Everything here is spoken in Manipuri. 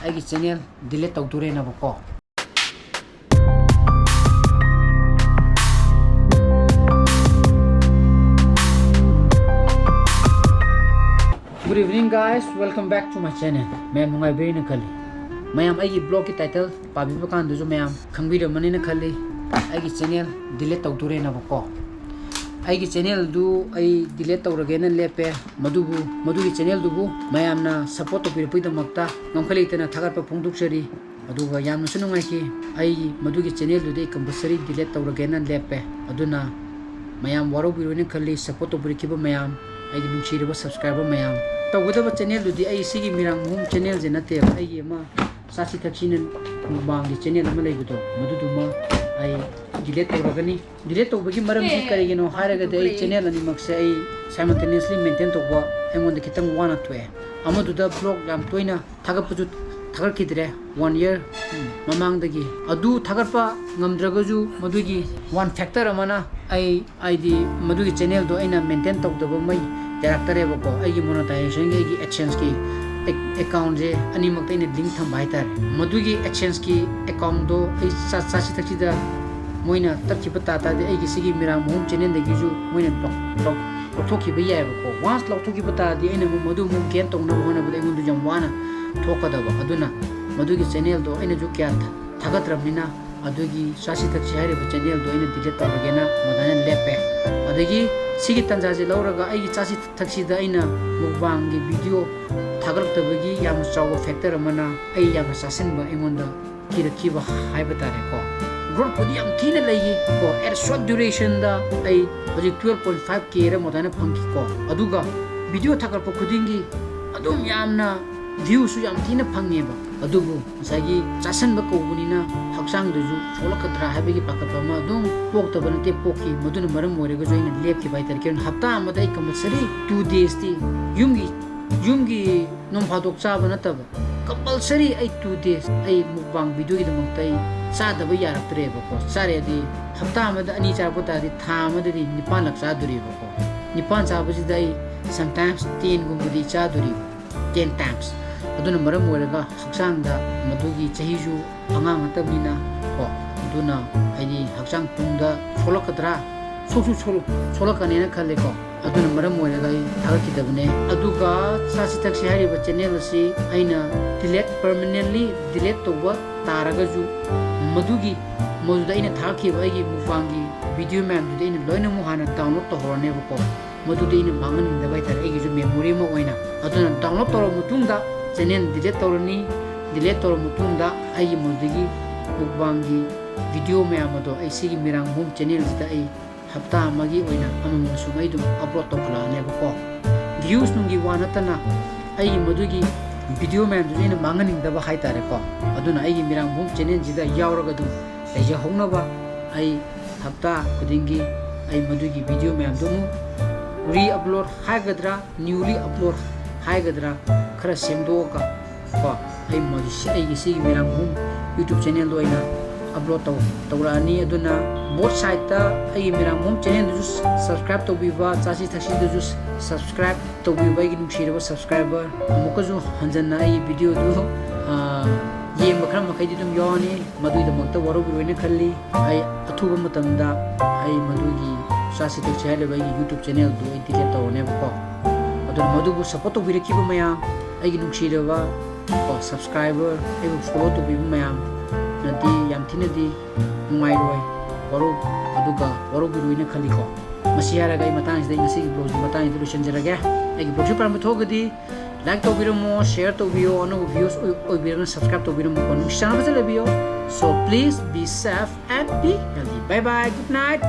ꯑꯩꯒꯤ ꯆꯦꯅꯦꯜ ꯗꯤꯂꯦꯠ ꯇꯧꯗꯣꯔꯦꯅꯕꯀꯣ Good evening guys, welcome back to my channel. Mayam nungaibirina khali. Mayam aigi blog ki title pabiba kanduju mayam khangbiramani khali. Aigi channel delete tawdurena bako. Aigi channel du ai delete tawragena lepe madugi channel dubu mayam na support tawbirapui damakta ngamkhali tena thagarpa phongduksari aduga yamna sunungai ki ai madugi channel du de compulsory delete tawragena lepe aduna mayam warobirone khali support tawbirikiba mayam aigi nungchiriba subscriber mayam tawgudaba channel du di ai sigi Mirang-Mahum channel je nate ai ma sasi thaksin mubang di channel ama leibudo madudu ma ai delete tawragani delete tawbagi maram ji karigeno haraga de ai channel ani makse ai simultaneously maintain tawba engonda kitang wana twe amadu da blog yam toina thagapuju thagarkidre 1 year mamang dagi adu thagarpa ngamdragaju madugi one factor amana ai di madugi channel do aina maintain tawdaba mai director bako aigi monetization gi AdSense ki account je ani makta ine link tham bai tar madugi AdSense ki account do ai sasi thakchi da moina takchi pata ta de aigi sigi Mirang-Mahum channel de gi ju moina lok thoki bai ya bako once lok thoki pata di aina madu mu gain tong na hona bu engun du jam wana thokada ba aduna madugi channel do aina ju kya thagatramina adugi sasi thakchi haire bu channel do aina delete tawragena madana lepe adagi sigi tanjaje lauraga aigi chasi thaksida aina mukbang gi video thagaltabagi yam chawa factor amana ai yam sasinba engonda kirakiba haiba tare ko growth podi yam thina legi ko at short duration da ai hoji 12.5k ra modana phangki ko aduga video thagalpa khudingi adum yamna view su yam thina phangeba adubu sagi chasanba ko bunina haksang duju cholakadra habegi pakapa ma dum pokta banate poki maduna maram morega joina lepki baitar ken hafta amada ai compulsory 2 days ti yumgi nom phadok chaba nataba compulsory ai 2 days ai mukbang video gi damaktai sadaba yaraktre bako sare di hafta amada ani charpota di thama di 9 lak saduri bako 9 chabaji dai sometimes 10 gumbudi chaduri 10 times aduna maram morega haksang da madugi chahiju angang atabina ko aduna ai haksang tungda cholakadra cholakane khale ko aduna maram morega thagakidabne aduga sasi thaksi hariba channel si aina delete permanently delete toba taragaju madugi moduda ina thakhiba ai mufangi video man du ina loina mu hana download to horne ko maduda ina mangan da bai tar ai ju memory mo oina aduna download to mutungda channel delete tawrani delete tawr mutungda ai modigi mukbangi video me amado ai sigi Mirang-Mahum channel sida ai hafta amagi oina amam sumai dum upload to kala ne ko views nungi wanatana ai modugi video me du ina manganing da ba hai tare ko aduna ai Mirang-Mahum channel sida yawraga dum ai je hongna ba ai hafta kudingi ai modugi video me dum re-upload haigadra newly upload haigadra khara semdoga ko ai modisi ai gi sigi Mirang-Mahum YouTube channel do ina upload tawrani aduna both side ta ai Mirang-Mahum channel du subscribe to biwa chasi thaksi du subscribe to biwa gi nungshiraba subscriber amukazu hanjanna ai video du yem bakram makai dum yoni madui da makta waro biroine khalli ai athuba matamda ai madugi chasi thaksi hale gi YouTube channel du ai delete tawne ko aduna madubu support to birikiba mayam ai gi nungshiraba ko subscriber ai follow to biwa mayam nadi yam thina di nungai roi waro biroine khalli ko masihara gai matang sida ngasi blog matang introduction jaraga ai blog par ma thogadi like to biramo share to bio ono views oi biramo subscribe to biramo ko channel ba chale bio so please be safe and be healthy bye bye good night